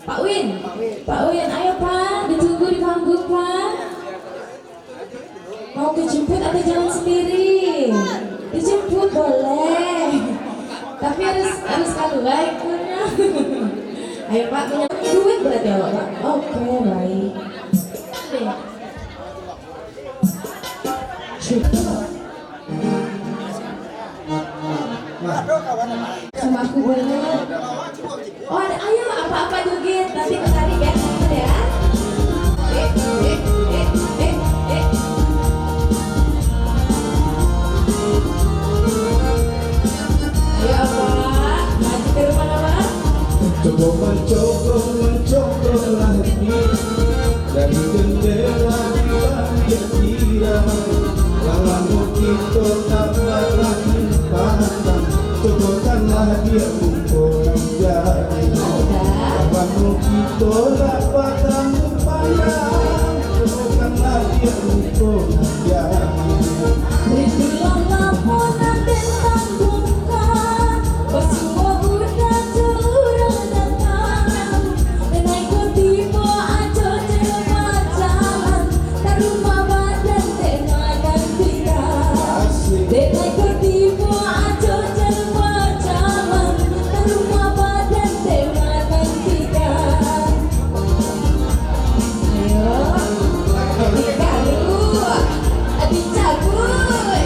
Pak Win. Pak Win, ayo Pak, ditunggu di panggung Pak. Mau dijemput atau jalan sendiri? Dijemput boleh. Tapi harus kalau baik punya. Ayo Pak, punya duit berarti ya Pak. Oke, baik. Sama aku boleh. Oh ada, ayo apa-apa joget nanti ketarik ya, ya. Ayo apa? Maju ke rumah apa? Coba mencoba lagi dari jendela di balik tirai. Kalau kita tak lagi pandang, cobakanlah dia untuk jadi. Kalau kita tak pandang pandang, cobakanlah dia untuk jadi. Berilah laporan tentang bunga, bersuara udah curang datang. Dan ikut tiba aja cermat jalan, tak rumah badan temakan kita. Dan ikut tiba aja cermat jalan, tak rumah badan temakan kita. Ayo, tiga dua, adik cabut.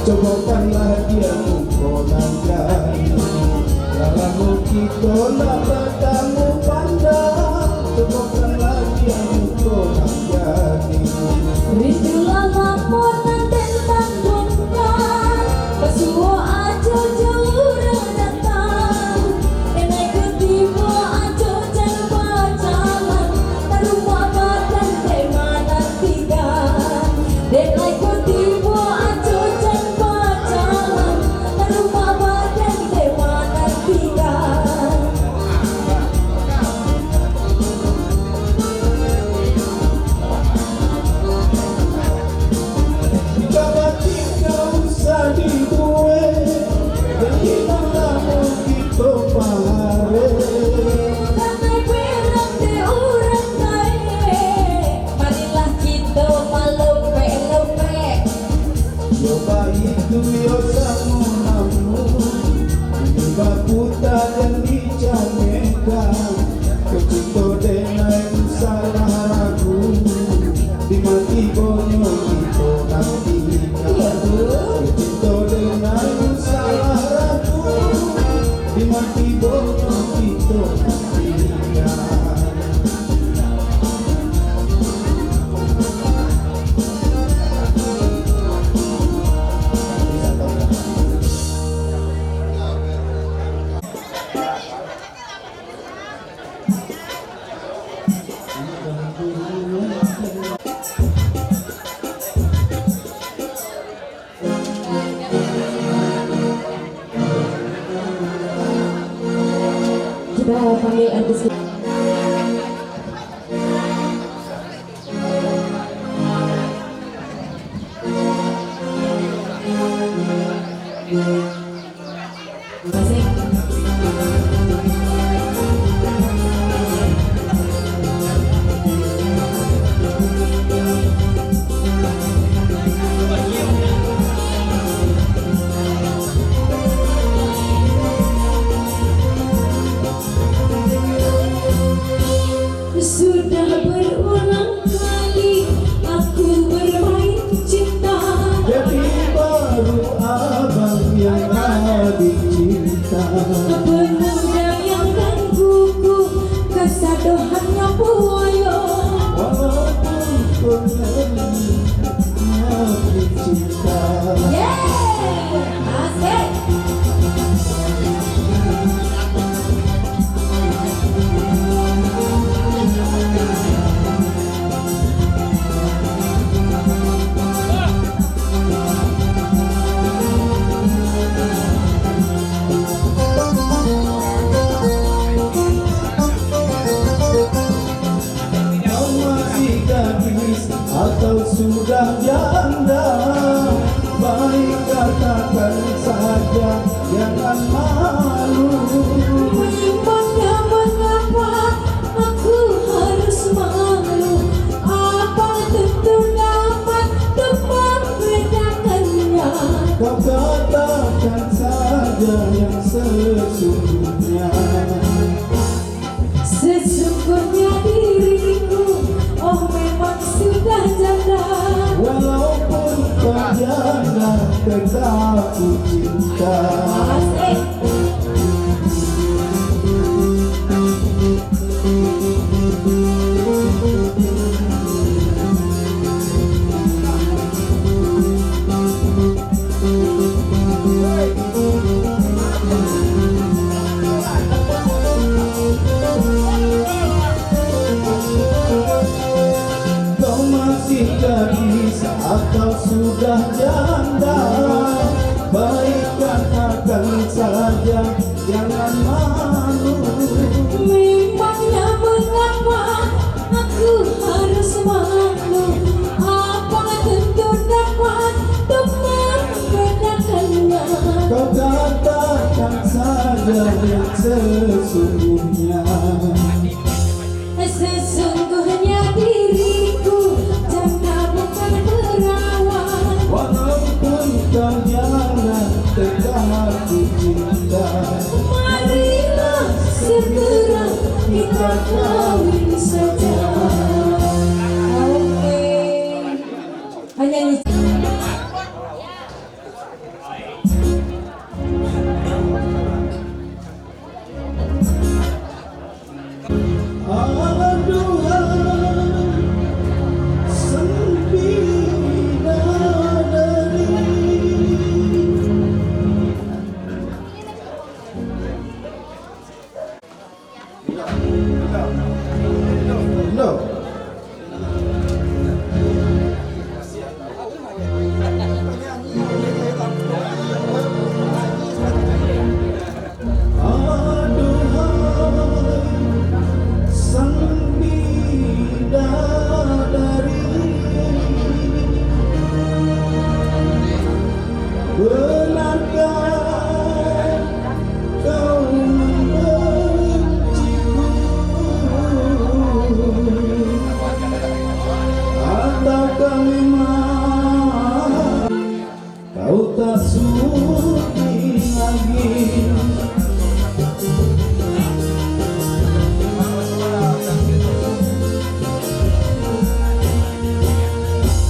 Cobakanlah dia mukonan jadi. Kalau kita nak bertemu pandang, cobakanlah dia mukonan jadi. Berilah laporan tentang bunga, bersuara aja curang datang. Dan ikut tiba aja cermat jalan, tak rumah badan temanan tiga. Dan ikut tiba aja cermat jalan, tak rumah badan temanan tiga. Jika kita usah dibuat, dan kita mau kita pahare. Karena berang di orang kaya, marilah kita malope-lope. Coba itu yo sama namu, juga puta dan dicamekan. Kecito denai salah ragu, dimati bonyo kita nanti. Kecito denai salah ragu, dimati bonyo kita nanti. janda, baik katakan saja, jangan malu. Memangnya mengapa aku harus malu? Apa tentu dapat untuk membedakannya? Kau katakan saja yang sesungguhnya. Sesungguhnya diriku, oh memang sudah janda. Walaupun kau janda, tetap ku cinta. Asik. Kau masih gadis atau sudah janda, baik katakan saja, jangan malu. Memangnya mengapa aku harus malu? Apa tentu dapat untuk membedakannya? Kau katakan saja yang sesungguhnya. Sesungguhnya diriku janda bukan perawan. Walaupun kau janda, tetap ku cinta. Marilah segera kita kawin saja. Oke. Hanya ini. Aduhai sang bidadari, no. Aduhai sang bidadari, benarkah kau membenciku, ataukah memang kau tak sudi lagi?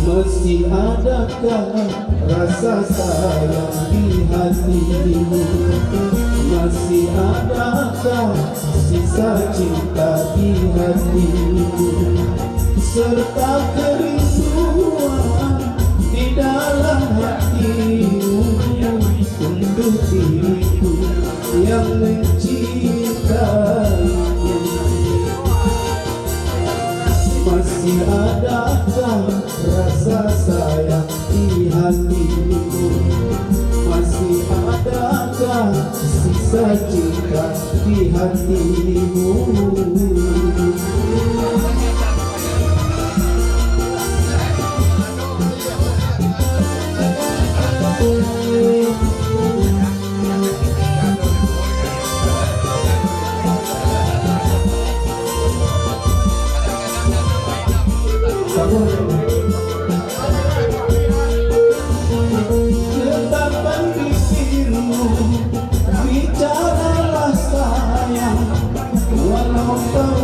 Masih adakah rasa sayang di hatimu? Masih adakah sisa cinta di hatimu? Serta kerinduan di dalam hatimu untuk diriku yang mencintaimu. Masih adakah rasa sayang di hatimu? Masih adakah sisa cinta di hatimu? Letakkan bibirmu, bicaralah sayang, walau kau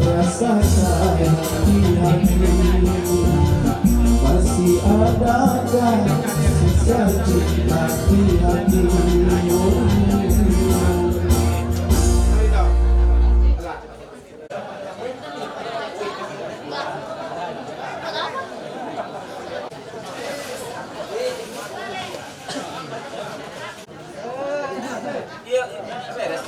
rasa sayang di hatimu? Masih adakah sisa cinta di hatimu? Iya, beres.